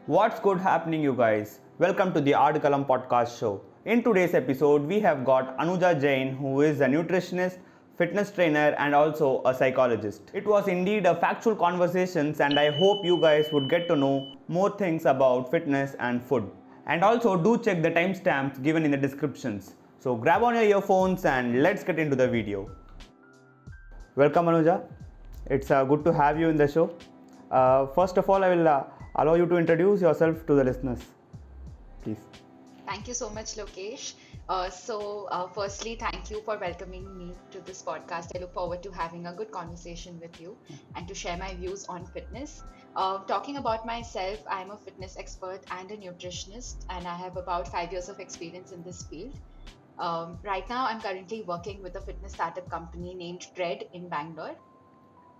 What's good happening, you guys? Welcome to the Ardkalam podcast show. In today's episode, we have got Anuja Jain, who is a nutritionist, fitness trainer, and also a psychologist. It was indeed a factual conversations, and I hope you guys would get to know more things about fitness and food. And also, do check the timestamps given in the descriptions. So, grab on your earphones and let's get into the video. Welcome, Anuja. It's good to have you in the show. First of all, I will allow you to introduce yourself to the listeners, please. Thank you so much, Lokesh. Firstly, thank you for welcoming me to this podcast. I look forward to having a good conversation with you and to share my views on fitness. Talking about myself, I'm a fitness expert and a nutritionist, and I have about 5 years of experience in this field. Right now, I'm currently working with a fitness startup company named Tread in Bangalore.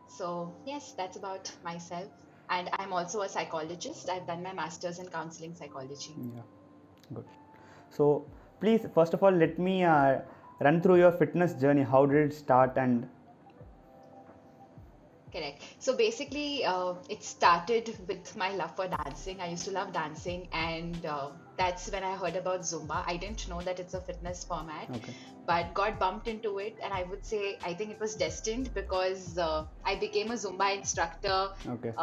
So, yes, that's about myself. And I'm also a psychologist. I've done my master's in counseling psychology. Yeah, good. So, please, first of all, let me run through your fitness journey. How did it start? And Correct. So basically, it started with my love for dancing. I used to love dancing, and that's when I heard about Zumba. I didn't know that it's a fitness format, okay, but got bumped into it. And I would say, I think it was destined because I became a Zumba instructor. okay,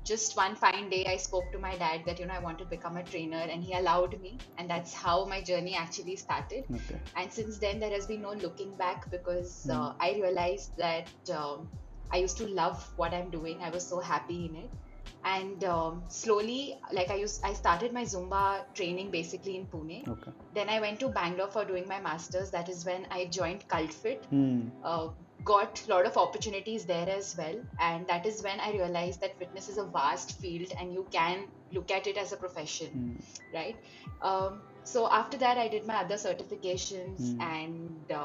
Just one fine day, I spoke to my dad that, I want to become a trainer, and he allowed me. And that's how my journey actually started. okay. And since then, there has been no looking back because Mm. I realized that. I used to love what I'm doing. I was so happy in it. And slowly, I started my Zumba training basically in Pune. Okay. Then I went to Bangalore for doing my masters. That is when I joined CultFit. Mm. Got a lot of opportunities there as well. And that is when I realized that fitness is a vast field and you can look at it as a profession, right? So after that, I did my other certifications and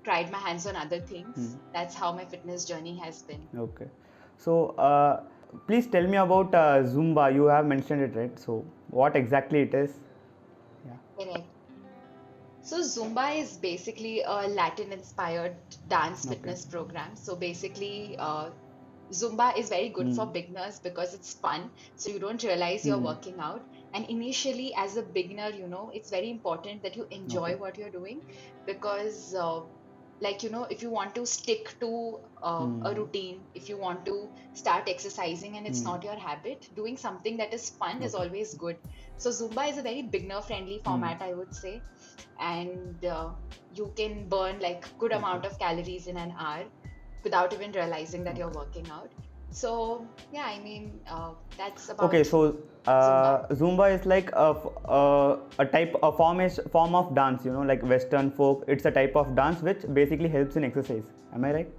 tried my hands on other things. That's how my fitness journey has been. Okay. So, please tell me about Zumba. You have mentioned it, right? So, what exactly it is? Yeah. Correct. So Zumba is basically a Latin-inspired dance Okay. fitness program. So basically, Zumba is very good for beginners because it's fun. So you don't realize you're working out. And initially, as a beginner, it's very important that you enjoy Okay. what you're doing because, if you want to stick to a routine, if you want to start exercising and it's not your habit, doing something that is fun is Okay. always good. So Zumba is a very beginner-friendly format, I would say, and you can burn like good amount of calories in an hour without even realizing that you're working out. So yeah, I mean that's about Okay, so Zumba. Zumba is like a type, a form of dance, like Western folk. It's a type of dance which basically helps in exercise. Am I right?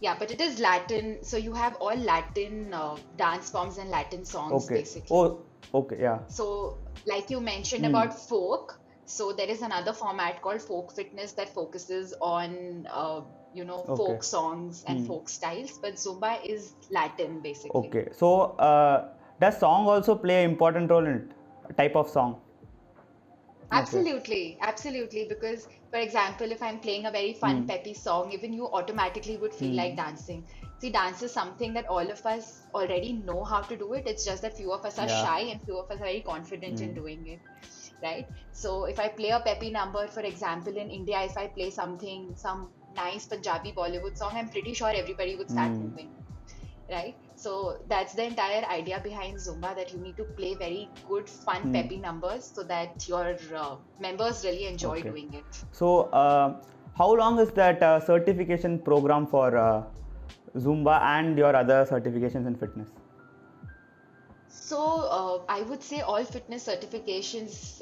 Yeah, but it is Latin, so you have all Latin dance forms and Latin songs Okay. basically. Oh, okay, yeah. So, like you mentioned about folk, so there is another format called folk fitness that focuses on, Okay. folk songs and folk styles. But Zumba is Latin basically. Okay. So, does song also play an important role in it? A type of song? Okay. Absolutely, absolutely. Because, for example, if I'm playing a very fun, peppy song, even you automatically would feel like dancing. See, dance is something that all of us already know how to do it. It's just that few of us are Yeah. shy and few of us are very confident in doing it, right? So, if I play a peppy number, for example, in India, if I play something, some nice Punjabi Bollywood song, I'm pretty sure everybody would start moving, right? So that's the entire idea behind Zumba, that you need to play very good, fun, peppy numbers so that your members really enjoy Okay. doing it. So, how long is that certification program for Zumba and your other certifications in fitness? So I would say all fitness certifications,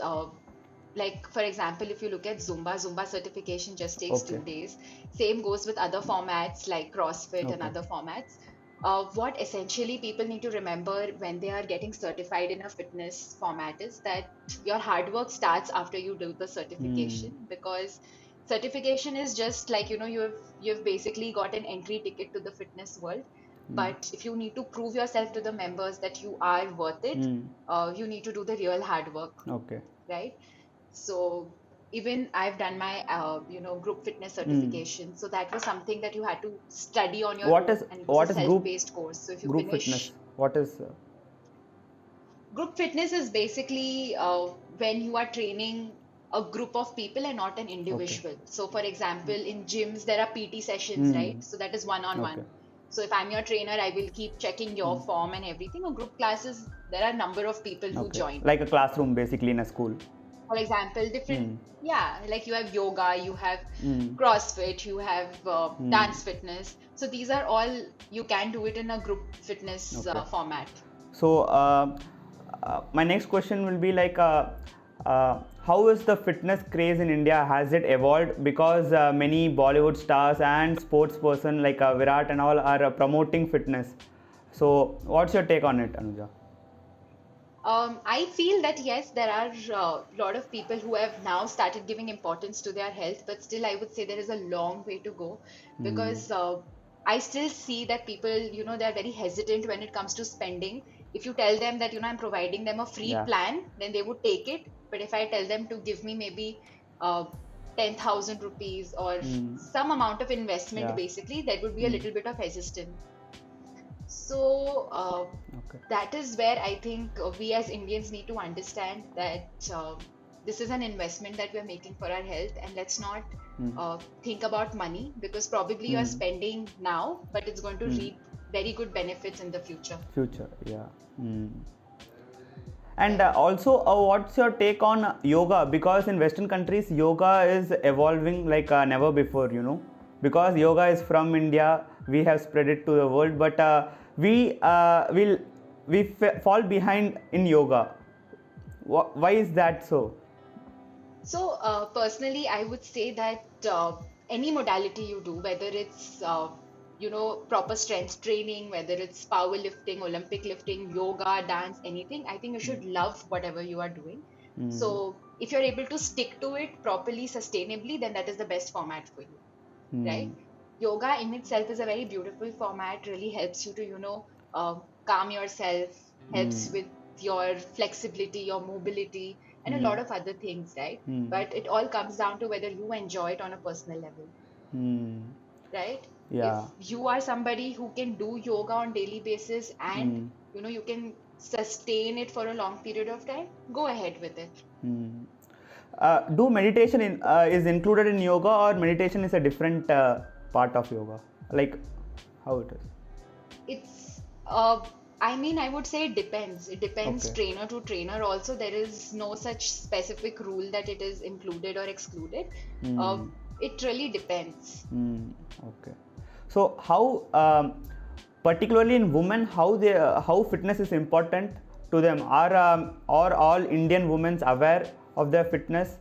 like for example, if you look at Zumba certification just takes Okay. 2 days. Same goes with other formats like CrossFit and Okay. other formats. What essentially people need to remember when they are getting certified in a fitness format is that your hard work starts after you do the certification, because certification is just like, you've basically got an entry ticket to the fitness world. But if you need to prove yourself to the members that you are worth it, you need to do the real hard work, Okay. right? So even I've done my group fitness certification. So that was something that you had to study on your What own, is and it was what a is group self-paced course. So if you group fitness? finish, What is Group fitness is basically when you are training a group of people and not an Okay. individual. So, for example, in gyms, there are PT sessions, right? Hmm. So, that is one on Okay. one. So, if I'm your trainer, I will keep checking your form and everything. Or group classes, there are a number of people who Okay. join. Like a classroom basically in a school. For example, different, Hmm. yeah, like you have yoga, you have Hmm. CrossFit, you have Hmm. dance fitness. So, these are all, you can do it in a group fitness Okay. format. So my next question will be like, how is the fitness craze in India? Has it evolved? Because many Bollywood stars and sports person like Virat and all are promoting fitness. So what's your take on it, Anuja? I feel that yes, there are a lot of people who have now started giving importance to their health, but still, I would say there is a long way to go Hmm. because I still see that people, they're very hesitant when it comes to spending. If you tell them that, I'm providing them a free Yeah. plan, then they would take it. But if I tell them to give me maybe uh, 10,000 rupees or Hmm. some amount of investment, Yeah. basically, there would be a Hmm. little bit of hesitance. So, Okay. that is where I think we as Indians need to understand that this is an investment that we're making for our health, and let's not Hmm. think about money because probably you're Hmm. spending now, but it's going to Hmm. reap very good benefits in the future. Future. Yeah. Hmm. And Right. also, what's your take on yoga? Because in Western countries, yoga is evolving like never before, Because yoga is from India, we have spread it to the world, but we will fall behind in yoga. Why is that so? So, personally, I would say that any modality you do, whether it's proper strength training, whether it's powerlifting, Olympic lifting, yoga, dance, anything, I think you should love whatever you are doing. Hmm. So, if you're able to stick to it properly, sustainably, then that is the best format for you, Hmm. right? Yoga in itself is a very beautiful format, really helps you to, calm yourself, helps Hmm. with your flexibility, your mobility, and a Hmm. lot of other things, right? Hmm. But it all comes down to whether you enjoy it on a personal level, Hmm. right? If Yeah. you are somebody who can do yoga on daily basis and Hmm. you can sustain it for a long period of time, go ahead with it. Hmm. Do meditation is included in yoga, or meditation is a different part of yoga? Like how it is? It's I mean, I would say it depends. It depends Okay. trainer to trainer also. There is no such specific rule that it is included or excluded. Uh, Hmm. it really depends. Hmm. Okay. So how, particularly in women, how fitness is important to them? Are all Indian women aware of their fitness?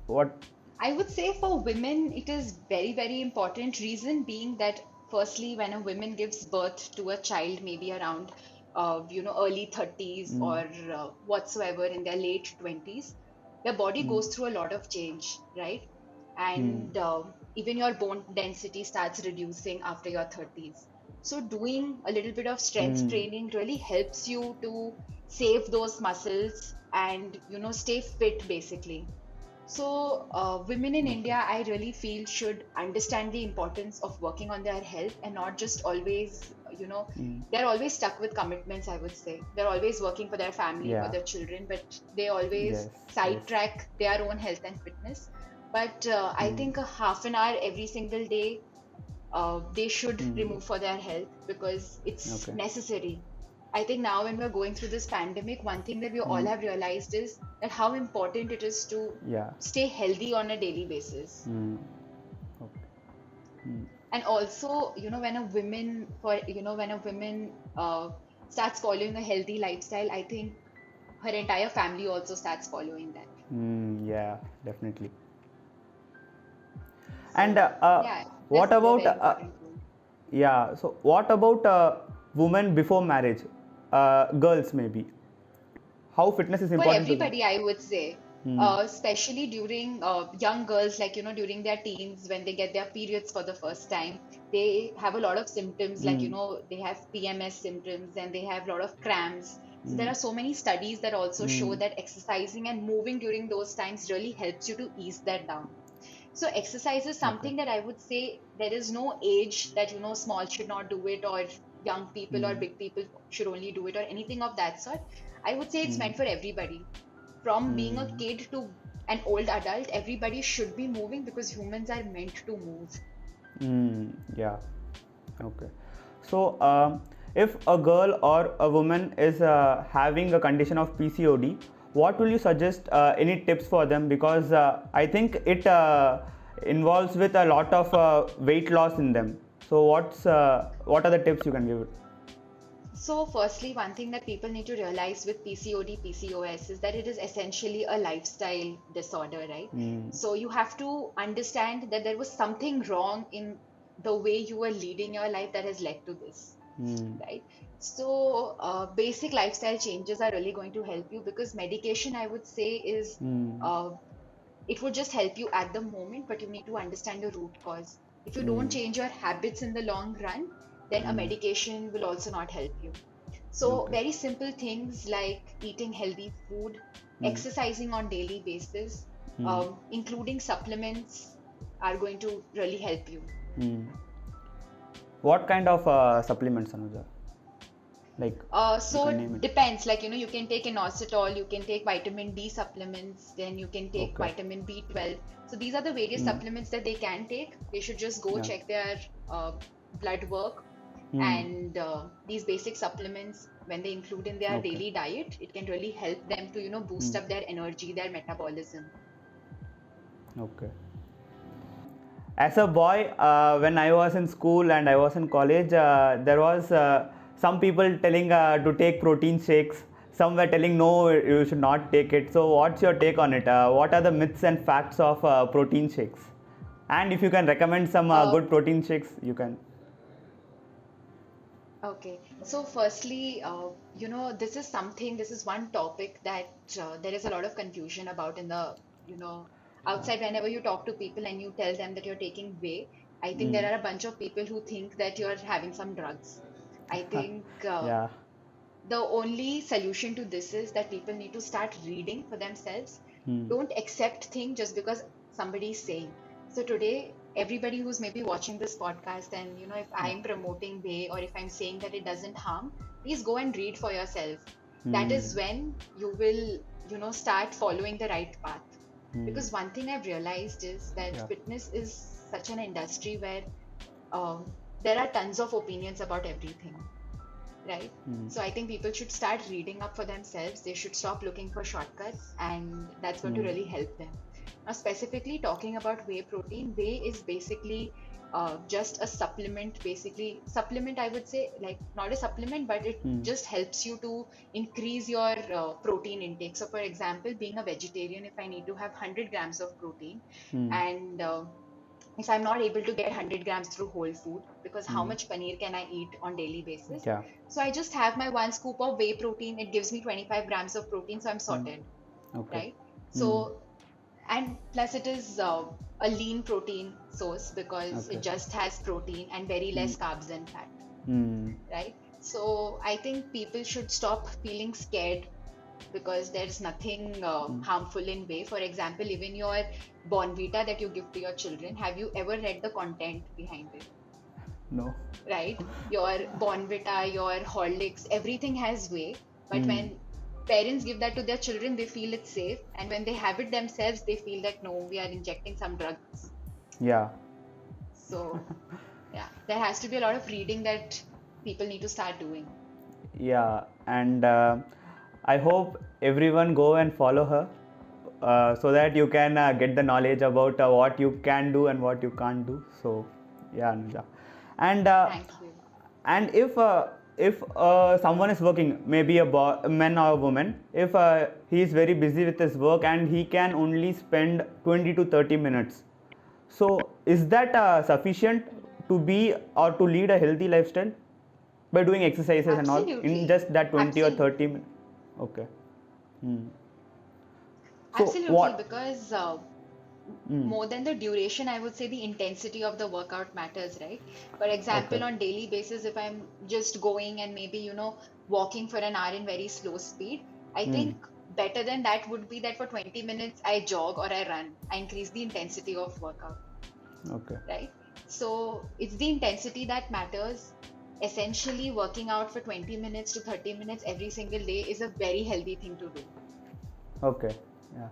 What? I would say for women, it is very, very important. Reason being that firstly, when a woman gives birth to a child, maybe around, early 30s Hmm. or whatsoever in their late 20s, their body Hmm. goes through a lot of change, right? Hmm. And even your bone density starts reducing after your 30s. So doing a little bit of strength Hmm. training really helps you to save those muscles and, stay fit basically. So, women in Okay. India, I really feel should understand the importance of working on their health and not just always, Hmm. they're always stuck with commitments, I would say. They're always working for their family, for Yeah. their children, but they always Yes. Yes. sidetrack their own health and fitness. But I Hmm. think a half an hour every single day they should Hmm. remove for their health because it's Okay. necessary. I think now when we're going through this pandemic, one thing that we all Hmm. have realized is that how important it is to Yeah. stay healthy on a daily basis. Hmm. Okay. Hmm. And also, when a woman starts following a healthy lifestyle, I think her entire family also starts following that. Hmm. Yeah. Definitely. And So yeah, what this is a about very important role. yeah? So what about women before marriage? Girls maybe. How fitness is For important to them? everybody, I would say, Hmm. especially during young girls, like, during their teens, when they get their periods for the first time, they have a lot of symptoms, like, Hmm. they have PMS symptoms and they have a lot of cramps. So there Hmm. are so many studies that also show Hmm. that exercising and moving during those times really helps you to ease that down. So exercise is Okay. something that I would say there is no age that, small should not do it or young people or big people should only do it or anything of that sort. I would say it's meant for everybody. From being a kid to an old adult, everybody should be moving because humans are meant to move. Yeah. Okay. So, if a girl or a woman is having a condition of PCOD, what will you suggest? Any tips for them? Because I think it involves with a lot of weight loss in them. So, what are the tips you can give? So, firstly, one thing that people need to realize with PCOD, PCOS is that it is essentially a lifestyle disorder, right? So, you have to understand that there was something wrong in the way you were leading your life that has led to this, right? So, basic lifestyle changes are really going to help you because medication, I would say, is uh, it would just help you at the moment, but you need to understand the root cause. If you don't change your habits in the long run, then a medication will also not help you. So, Okay. very simple things like eating healthy food, exercising on daily basis, including supplements are going to really help you. What kind of supplements, Anuja? Like, you So can name it it. depends. Like, you can take inositol, you can take vitamin D supplements, then you can take Okay. vitamin B12. So these are the various supplements that they can take. They should just go Yeah. check their blood work, and these basic supplements, when they include in their Okay. daily diet, it can really help them to, boost up their energy, their metabolism. Okay. As a boy, when I was in school and I was in college, there was some people telling to take protein shakes. Some were telling no, you should not take it. So, what's your take on it? What are the myths and facts of protein shakes? And if you can recommend some Uh, good protein shakes, you can. Okay, so firstly, this is one topic that there is a lot of confusion about in the, outside. Whenever you talk to people and you tell them that you're taking whey, I think there are a bunch of people who think that you're having some drugs. I think Yeah. the only solution to this is that people need to start reading for themselves. Don't accept things just because somebody is saying. So today, everybody who's maybe watching this podcast, and if I'm promoting whey or if I'm saying that it doesn't harm, please go and read for yourself. That is when you will, start following the right path. Because one thing I've realized is that Yeah. fitness is such an industry where there are tons of opinions about everything, right? So I think people should start reading up for themselves. They should stop looking for shortcuts, and that's going to really help them. Now, specifically talking about whey protein, whey is basically just a supplement. Basically, supplement, I would say, like not a supplement, but it just helps you to increase your protein intake. So, for example, being a vegetarian, if I need to have 100 grams of protein, and if I'm not able to get 100 grams through whole food, because how much paneer can I eat on daily basis? Yeah. So I just have my one scoop of whey protein. It gives me 25 grams of protein, so I'm sorted, Okay. right? So, and plus it is a lean protein source because Okay. it just has protein and very less carbs and fat, Hmm. right? So I think people should stop feeling scared because there's nothing harmful in whey. For example, even your Bonvita that you give to your children, have you ever read the content behind it? No. Right? Your Bonvita, your Horlicks, everything has whey. But when parents give that to their children, they feel it's safe. And when they have it themselves, they feel that no, we are injecting some drugs. Yeah. So, yeah, there has to be a lot of reading that people need to start doing. Yeah, and I hope everyone go and follow her so that you can get the knowledge about what you can do and what you can't do. So, yeah, Anuja. And Thank you. and if someone is working, maybe a man or a woman, if he is very busy with his work and he can only spend 20 to 30 minutes, so is that sufficient to be or to lead a healthy lifestyle by doing exercises and all in Absolutely. just that 20 or 30 minutes? Okay. So Absolutely, what? because more than the duration, I would say the intensity of the workout matters, right? For example, Okay. on daily basis, if I'm just going and maybe, walking for an hour in very slow speed, I think better than that would be that for 20 minutes I jog or I run. I increase the intensity of workout, Okay. right? So it's the intensity that matters. essentially working out for 20 minutes to 30 minutes every single day is a very healthy thing to do. Okay. Yeah.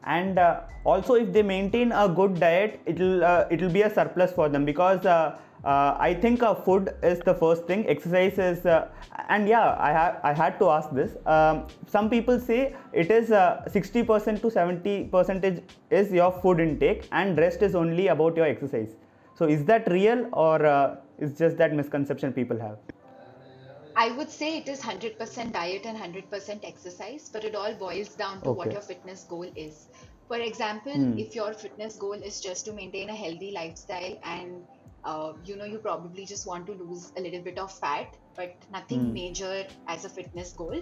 And also, if they maintain a good diet, it'll be a surplus for them, because I think food is the first thing. Exercise is, and yeah, I had to ask this. Some people say it is 60% to 70% is your food intake, and rest is only about your exercise. So is that real, or is just that misconception people have? I would say it is 100% diet and 100% exercise, but it all boils down to what Okay. your fitness goal is. For example, Hmm. if your fitness goal is just to maintain a healthy lifestyle and you probably just want to lose a little bit of fat, but nothing Hmm. major as a fitness goal,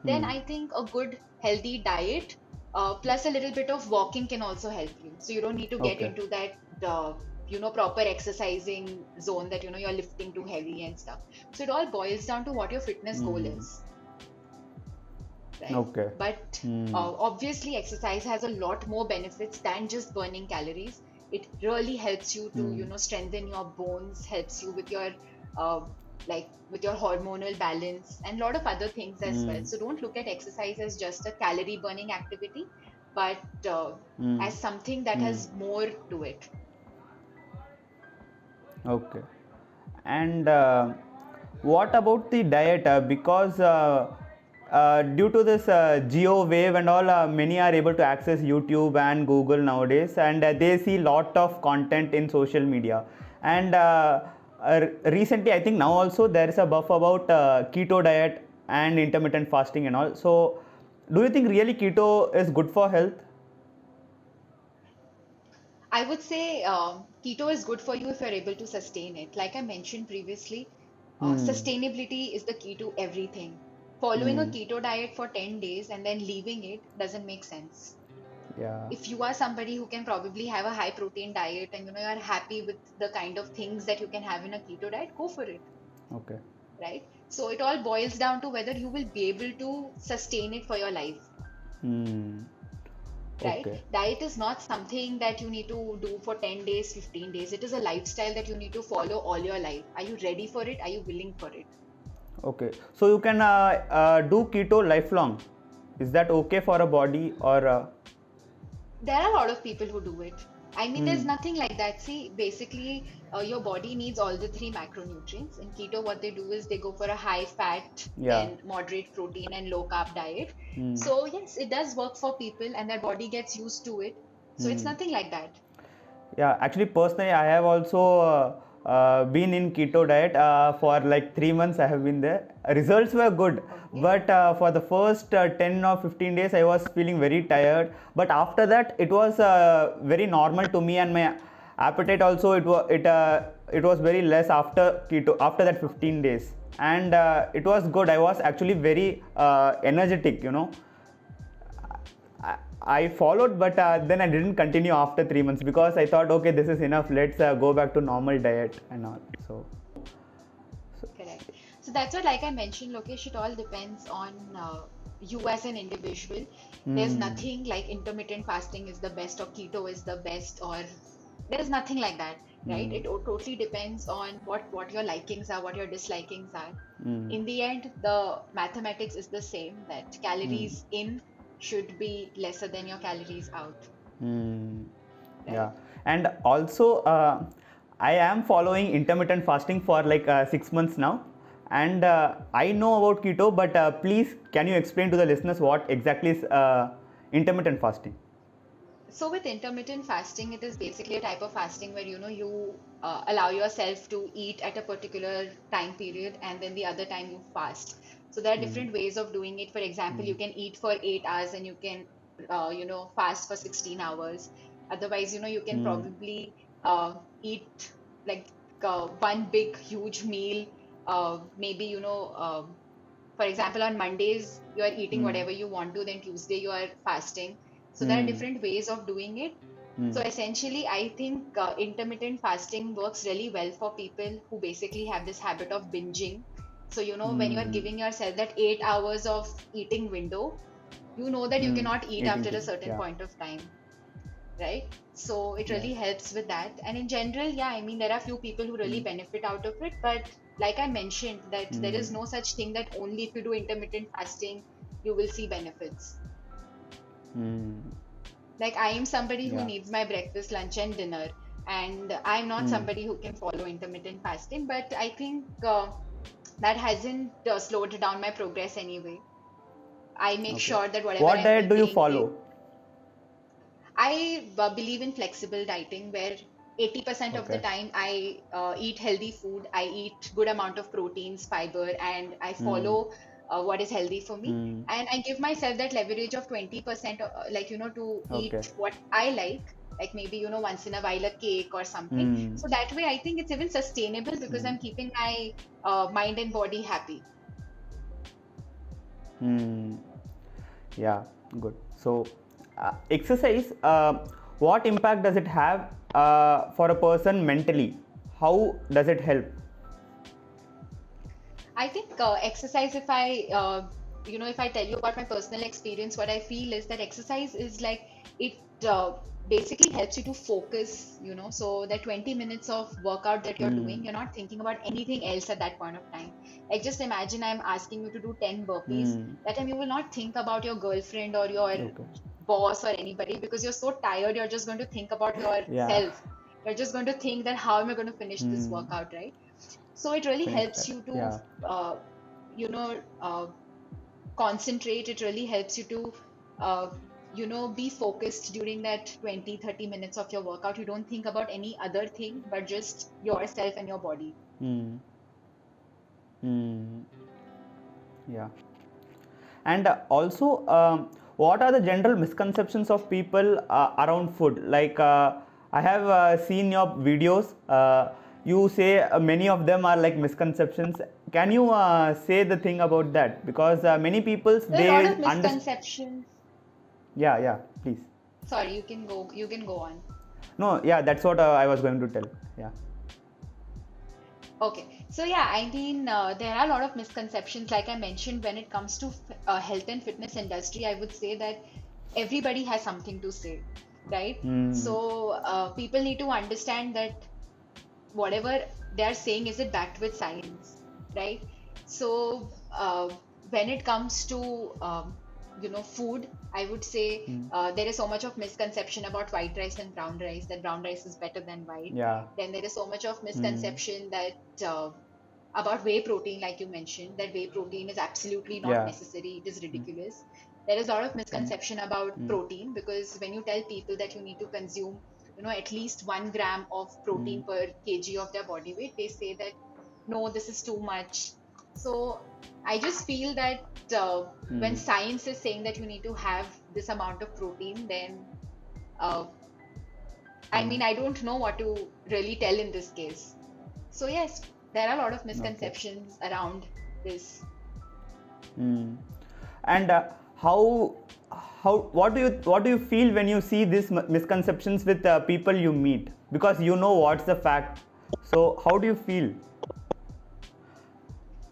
then Hmm. I think a good healthy diet plus a little bit of walking can also help you. So you don't need to get Okay. into that proper exercising zone that you're lifting too heavy and stuff. So it all boils down to what your fitness goal Hmm. is, right? Okay. But Hmm. obviously, exercise has a lot more benefits than just burning calories. It really helps you to, Hmm. strengthen your bones, helps you with your, uh, with your hormonal balance and a lot of other things as well. Hmm. So don't look at exercise as just a calorie burning activity, but Hmm. as something that Hmm. has more to it. Okay. And what about the diet? Because due to this geo wave and all, many are able to access YouTube and Google nowadays, and they see lot of content in social media. And recently, I think now also there is a buff about keto diet and intermittent fasting and all. So, do you think really keto is good for health? I would say keto is good for you if you're able to sustain it. Like I mentioned previously, Hmm. sustainability is the key to everything. Following a Hmm. keto diet for 10 days and then leaving it doesn't make sense. Yeah. If you are somebody who can probably have a high protein diet and you're happy with the kind of things that you can have in a keto diet, go for it, Okay. right? So it all boils down to whether you will be able to sustain it for your life. Hmm. Right? Okay. Diet is not something that you need to do for 10 days, 15 days. It is a lifestyle that you need to follow all your life. Are you ready for it? Are you willing for it? Okay, so you can do keto lifelong. Is that okay for a body, or? There are a lot of people who do it. I mean, there's Hmm. nothing like that. See, basically, your body needs all the three macronutrients. In keto, what they do is they go for a high fat, Yeah. then moderate protein and low carb diet. Hmm. So, yes, it does work for people and their body gets used to it. So, it's Hmm. nothing like that. Yeah, actually, personally, I have also been in keto diet for like 3 months. I have been there. Results were good, Okay. but for the first 10 or 15 days, I was feeling very tired. But after that, it was very normal to me, and my appetite also it was very less after keto after that 15 days, and it was good. I was actually very energetic, I followed, but then I didn't continue after 3 months, because I thought, okay, this is enough. Let's go back to normal diet and all. So Correct. So that's what, like I mentioned, Lokesh, it all depends on you as an individual. There's hmm, nothing like intermittent fasting is the best or keto is the best, or there's nothing like that, right? hmm, Totally depends on what your likings are, what your dislikings are. hmm, In the end, the mathematics is the same that hmm, calories in should be lesser than your calories out, hmm. right? Yeah, and also I am following intermittent fasting for like 6 months now, and I know about keto, but please, can you explain to the listeners what exactly is intermittent fasting? So with intermittent fasting, it is basically a type of fasting where you allow yourself to eat at a particular time period and then the other time you fast. So there are Hmm, different ways of doing it. For example, hmm, you can eat for 8 hours and you can fast for 16 hours. Otherwise, you can hmm, probably eat like one big huge meal. Maybe for example, on Mondays, you are eating hmm, whatever you want to, then Tuesday, you are fasting. So there are hmm, different ways of doing it. hmm, So essentially, I think intermittent fasting works really well for people who basically have this habit of binging. So, when you are hmm, giving yourself that 8 hours of eating window, you know that you hmm. cannot eat Eating after a chicken. certain Yeah. point of time, right? So it Yeah. really helps with that. And in general, yeah, I mean, there are few people who really Hmm. benefit out of it, but like I mentioned, that there is no such thing that only if you do intermittent fasting, you will see benefits. Mm. Like I am somebody who Yeah. needs my breakfast, lunch, and dinner, and I'm not Mm. somebody who can follow intermittent fasting. But I think that hasn't slowed down my progress anyway. I make Okay. sure that whatever What I'm diet do you eating, follow? I believe in flexible dieting where 80% of the Okay. time I eat healthy food, I eat good amount of proteins, fiber, and I Mm. follow what is healthy for me. Mm. And I give myself that leverage of 20%, like, to eat Okay. what I like maybe, once in a while a cake or something. Mm. So that way, I think it's even sustainable because Mm. I'm keeping my mind and body happy. Mm. Yeah, good. So, exercise, what impact does it have for a person mentally? How does it help? I think exercise, if I tell you about my personal experience, what I feel is that exercise is like it basically helps you to focus, so that 20 minutes of workout that you're Mm. doing, you're not thinking about anything else at that point of time. Like just imagine I'm asking you to do 10 burpees. Mm. That time you will not think about your girlfriend or your Okay. boss or anybody because you're so tired, you're just going to think about Yeah. yourself. You're just going to think that how am I going to finish this Mm. workout, right? So it really Finish helps that. you to Yeah. uh, you know concentrate. It really helps you to uh, be focused during that 20-30 minutes of your workout. You don't think about any other thing but just yourself and your body. Mm. Mm. Yeah. And also, what are the general misconceptions of people around food? Like, I have seen your videos. You say many of them are like misconceptions. Can you say the thing about that? Because many people There are a lot they of understand. misconceptions. Yeah, yeah. Please. Sorry, you can go on. No, yeah. That's what I was going to tell. Yeah. Okay, so yeah, I mean, there are a lot of misconceptions, like I mentioned, when it comes to health and fitness industry. I would say that everybody has something to say, right? Hmm. So people need to understand that whatever they are saying, is it backed with science, right? So when it comes to food, I would say Hmm. there is so much of misconception about white rice and brown rice, that brown rice is better than white. Yeah. Then there is so much of Hmm. misconception that about whey protein, like you mentioned, that whey protein is absolutely not Yeah. necessary, it is Hmm. ridiculous. There is a lot of Hmm. misconception about Hmm. protein, because when you tell people that you need to consume at least 1 gram of Hmm. protein per kg of their body weight, they say that no, this is too much. So I just feel that when Hmm. science is saying that you need to have this amount of protein, then uh, I Hmm. mean, I don't know what to really tell in this case. So yes, there are a lot of Okay. misconceptions around this. Mm. And how what do you feel when you see these misconceptions with people you meet, because you know what's the fact, so how do you feel?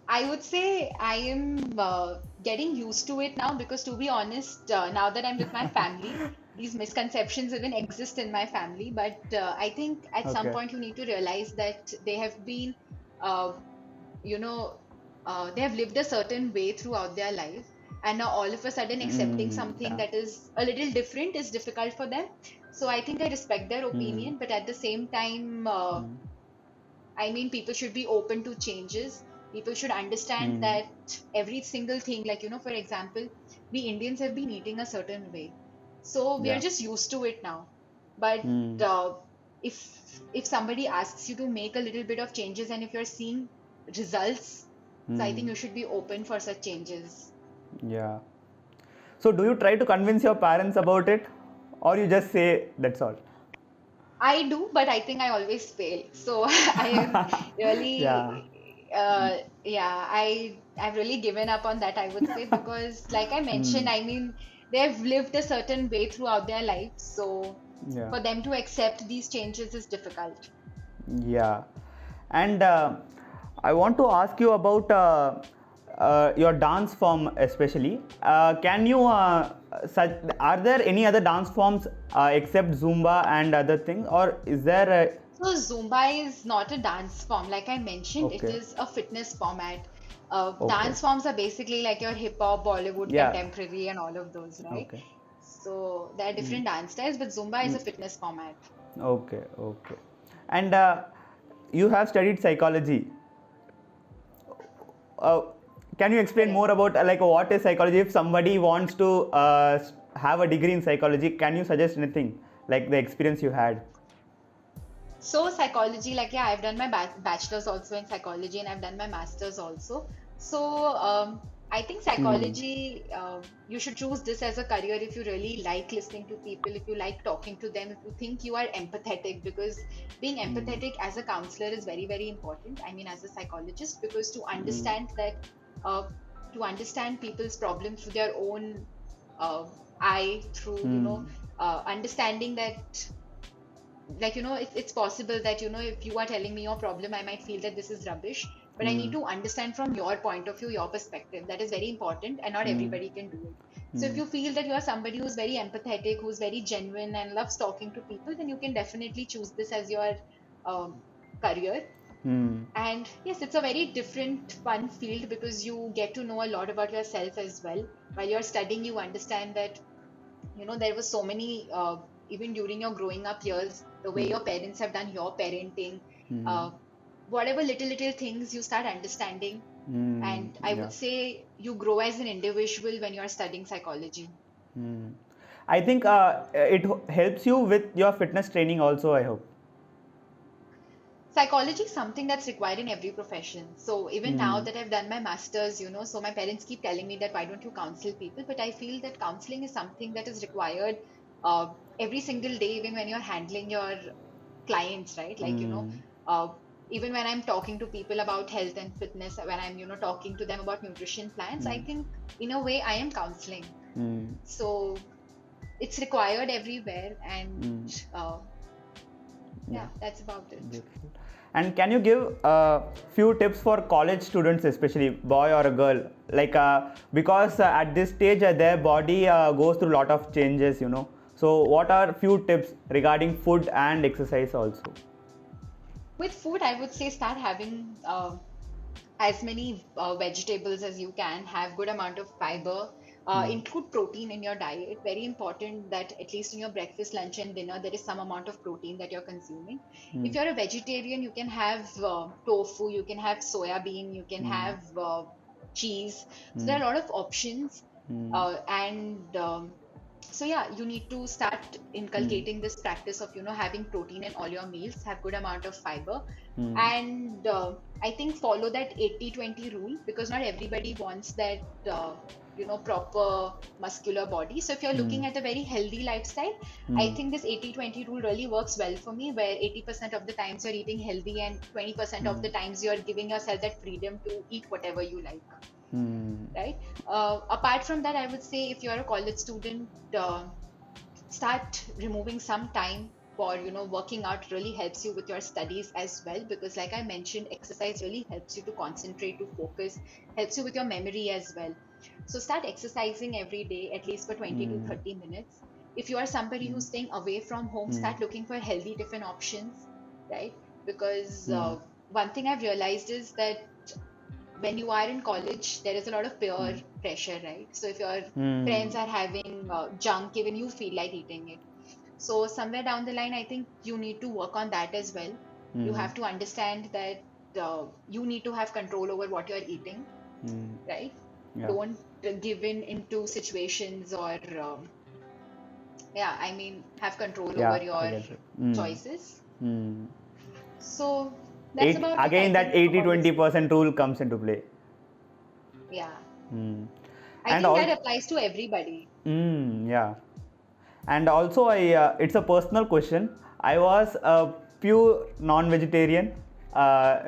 I would say I am getting used to it now, because, to be honest, now that I'm with my family, these misconceptions even exist in my family. But I think at some Okay. point you need to realize that they have been, uh, you know, they have lived a certain way throughout their life. And now all of a sudden accepting something Yeah. that is a little different is difficult for them. So I think I respect their Mm. opinion, but at the same time, Mm. I mean, people should be open to changes. People should understand Mm. that every single thing, like, for example, we Indians have been eating a certain way. So we are Yeah. just used to it now. But Mm. uh, if somebody asks you to make a little bit of changes and if you're seeing results, so I think Mm. you should be open for such changes. Yeah. So do you try to convince your parents about it, or you just say that's all? I do, but I think I always fail. So I am Yeah. really, yeah, I've really given up on that, I would say, because like I mentioned, Mm. I mean, they've lived a certain way throughout their lives. So Yeah. for them to accept these changes is difficult. Yeah, and I want to ask you about your dance form, especially. Can you are there any other dance forms except Zumba and other things, or is there? So So Zumba is not a dance form. Like I mentioned, it Okay. is a fitness format. Okay. Dance forms are basically like your hip hop, Bollywood, Yeah. contemporary, and all of those, right? Okay. So there are Mm. different dance styles, but Zumba is Mm. a fitness format. Okay. Okay. And you have studied psychology. uh, can you explain Correct. more about like what is psychology? If somebody wants to have a degree in psychology, can you suggest anything like the experience you had? So psychology, like yeah, I've done my bachelor's also in psychology, and I've done my master's also. So I think Hmm. psychology, you should choose this as a career if you really like listening to people, if you like talking to them, if you think you are empathetic, because being Hmm. empathetic as a counselor is very, very important. I mean, as a psychologist, because Hmm. uh, to understand people's problems through their own uh, eye, through, Hmm. understanding that like it's possible that if you are telling me your problem, I might feel that this is rubbish, but I need Hmm. to understand from your point of view, your perspective. That is very important, and not Hmm. everybody can do it. So if Hmm. you feel that you are somebody who's very empathetic, who's very genuine and loves talking to people, then you can definitely choose this as your um, career. Hmm. And yes, it's a very different fun field because you get to know a lot about yourself as well. While you're studying, you understand that there were so many even during your growing up years, the way Hmm. your parents have done your parenting, Hmm. uh, whatever little things you start understanding. Hmm. And I Yeah. would say you grow as an individual when you're studying psychology. Hmm. I think it helps you with your fitness training also, I hope. Psychology is something that's required in every profession. So even now Hmm. that I've done my masters, so my parents keep telling me that why don't you counsel people? But I feel that counseling is something that is required uh, every single day, even when you're handling your clients, right? Like, Hmm. uh, even when I'm talking to people about health and fitness, when I'm, talking to them about nutrition plans, I Hmm. think in a way I am counseling. Hmm. So it's required everywhere. And Hmm. uh, Yeah. yeah, that's about it. Beautiful. And can you give a few tips for college students, especially boy or a girl? Like, because at this stage, their body goes through a lot of changes, you know. So, what are few tips regarding food and exercise also? With food, I would say start having as many vegetables as you can, have good amount of fiber, Hmm. include protein in your diet. Very important that at least in your breakfast, lunch, and dinner, there is some amount of protein that you're consuming. Hmm. If you're a vegetarian, you can have tofu, you can have soya bean, you can Hmm. have cheese. So there Hmm. are a lot of options. Hmm. And so yeah, you need to start Hmm. inculcating this practice of having protein in all your meals, have good amount of fiber. Hmm. And I think follow that 80-20 rule, because not everybody wants that proper muscular body. So if you're Hmm. looking at a very healthy lifestyle, I Hmm. think this 80-20 rule really works well for me, where 80% of the times you're eating healthy and 20% of Hmm. the times you're giving yourself that freedom to eat whatever you like, Hmm. right? Apart from that, I would say if you're a college student, start removing some time for working out. Really helps you with your studies as well, because like I mentioned, exercise really helps you to concentrate, to focus, helps you with your memory as well. So start exercising every day, at least for 20 to Hmm. 30 minutes. If you are somebody Hmm. who's staying away from home, Hmm. start looking for healthy different options, right? Because Hmm. one thing I've realized is that when you are in college, there is a lot of peer Hmm. pressure, right? So if your Hmm. friends are having junk, even you feel like eating it. So somewhere down the line, I think you need to work on that as well. You Hmm. have to understand that you need to have control over what you're eating, Hmm. right? Yeah. Don't give in into situations, or yeah, I mean, have control over Yeah, I your get it. Hmm. choices. Hmm. So that's Eight, about it, I again, that think, eighty about twenty exercise. percent rule comes into play. Yeah, Hmm. I And think that all, applies to everybody. yeah. And also, it's a personal question. I was a pure non-vegetarian.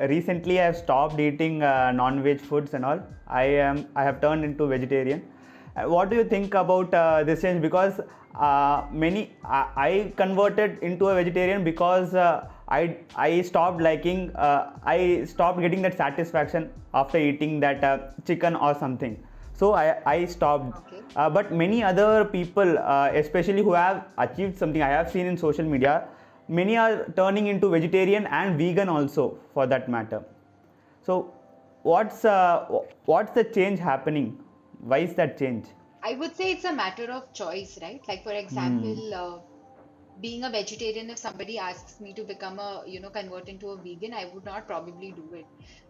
Recently, I have stopped eating non-veg foods and all. I have turned into vegetarian. What do you think about this change? Because I converted into a vegetarian because I stopped liking, I stopped getting that satisfaction after eating that chicken or something. So I stopped. Okay. But many other people, especially who have achieved something, I have seen in social media, many are turning into vegetarian and vegan also, for that matter. So, what's the change happening? Why is that change? I would say it's a matter of choice, right? Like for Hmm. example, being a vegetarian, if somebody asks me to become a, convert into a vegan, I would not probably do it.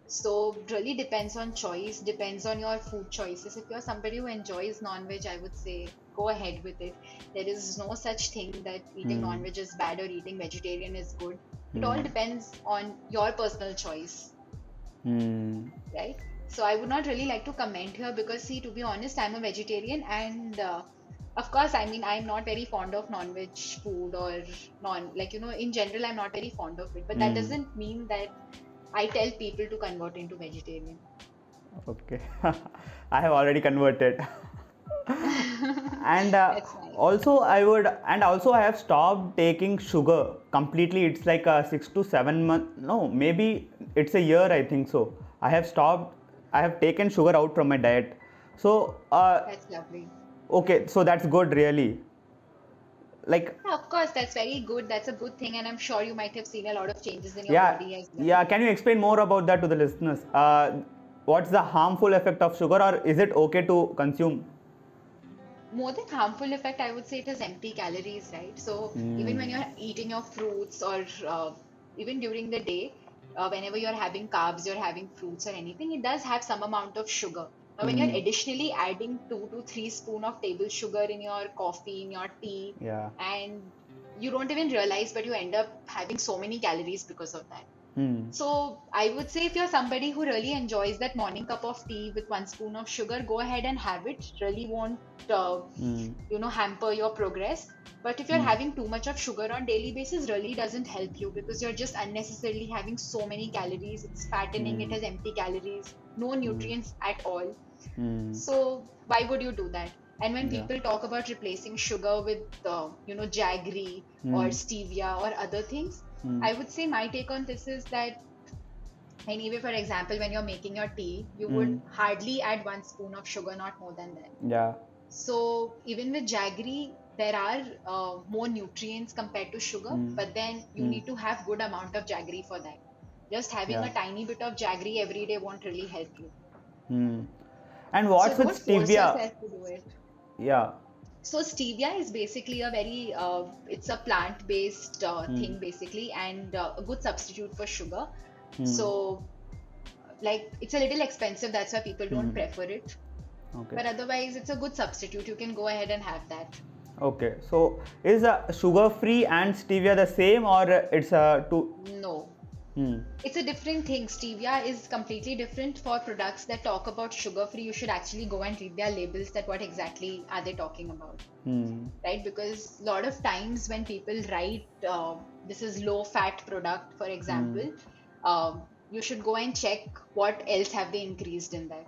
So it really depends on choice, depends on your food choices. If you're somebody who enjoys non-veg, I would say go ahead with it. There is no such thing that eating Hmm. non-veg is bad or eating vegetarian is good. It all Hmm. depends on your personal choice, Hmm. right? So I would not really like to comment here because, see, to be honest, I'm a vegetarian, and of course, I mean, I'm not very fond of non-veg food or like, in general, I'm not very fond of it. But that Hmm. doesn't mean that I tell people to convert into vegetarian. Okay. I have already converted. And That's nice. also I have stopped taking sugar completely. It's like a 6 to 7 month, no, maybe it's a year, I think so. I have taken sugar out from my diet. So That's lovely. okay, so that's good, really. Like, Yeah, of course, that's very good. That's a good thing, and I'm sure you might have seen a lot of changes in your yeah, body as well. yeah, can you explain more about that to the listeners? What's the harmful effect of sugar, or is it okay to consume? More than harmful effect, I would say it is empty calories, right? So even when Hmm. you're eating your fruits or even during the day, whenever you're having carbs, you're having fruits or anything, it does have some amount of sugar. Now, when you're Hmm. additionally adding 2 to 3 spoon of table sugar in your coffee, in your tea, Yeah. and you don't even realize, but you end up having so many calories because of that. Hmm. So I would say if you're somebody who really enjoys that morning cup of tea with 1 spoon of sugar, go ahead and have it. Really won't, Hmm. hamper your progress. But if you're Hmm. having too much of sugar on daily basis, really doesn't help you because you're just unnecessarily having so many calories. It's fattening. It Hmm. has empty calories, no Hmm. nutrients at all. Hmm. So why would you do that? And when Yeah. people talk about replacing sugar with, jaggery or Hmm. stevia or other things, Hmm. I would say my take on this is that anyway, for example, when you're making your tea, you would Hmm. hardly add 1 spoon of sugar, not more than that. Yeah. So even with jaggery, there are more nutrients compared to sugar, Hmm. but then you Hmm. need to have good amount of jaggery for that. Just having Yeah. a tiny bit of jaggery every day won't really help you. Hmm. And So what's with don't force stevia? yourself to do it. Yeah. So stevia is basically a very it's a plant-based Hmm. thing basically, and a good substitute for sugar. Hmm. So like it's a little expensive, that's why people don't Hmm. prefer it. Okay. But otherwise, it's a good substitute. You can go ahead and have that. Okay. So is sugar free and stevia the same, or it's two? No, Hmm. it's a different thing. Stevia is completely different. For products that talk about sugar free, you should actually go and read their labels that what exactly are they talking about, Hmm. right? Because a lot of times when people write this is low fat product, for Hmm. example, you should go and check what else have they increased in that.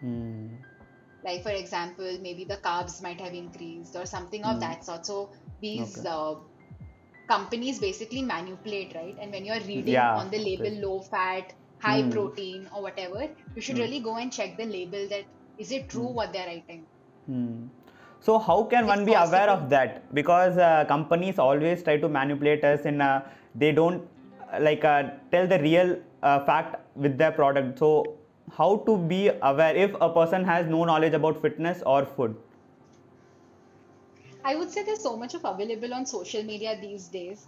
Hmm. Like for example, maybe the carbs might have increased or something of Hmm. that sort. So these Okay. companies basically manipulate, right? And when you're reading Yeah. on the label Obviously. low fat, high Hmm. protein, or whatever, you should Hmm. really go and check the label that is it true Hmm. what they're writing. Hmm. So how can If one be aware possible, of that? Because companies always try to manipulate us, and they don't tell the real fact with their product. So how to be aware if a person has no knowledge about fitness or food? I would say there's so much of available on social media these days.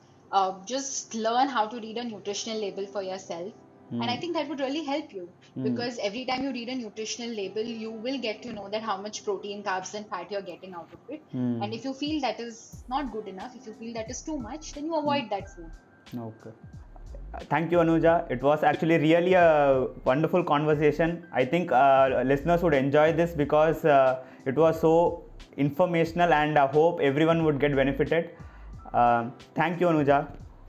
Just learn how to read a nutritional label for yourself. And I Hmm. think that would really help you Hmm. because every time you read a nutritional label, you will get to know that how much protein, carbs, and fat you're getting out of it. Hmm. And if you feel that is not good enough, if you feel that is too much, then you Hmm. avoid that food. Okay. Thank you, Anuja. It was actually really a wonderful conversation. I think listeners would enjoy this because it was so informational, and I hope everyone would get benefited. Thank you, Anuja.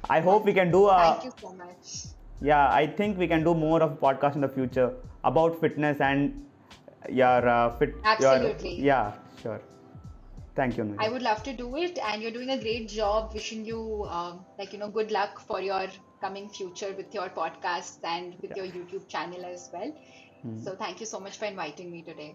I hope we can do Thank a, you so much. yeah, I think we can do more of podcast in the future about fitness and Absolutely. yeah, sure. Thank you, I Anuja. would love to do it, and you're doing a great job. Wishing you, good luck for your coming future with your podcasts and with Yeah. your YouTube channel as well. So, thank you so much for inviting me today.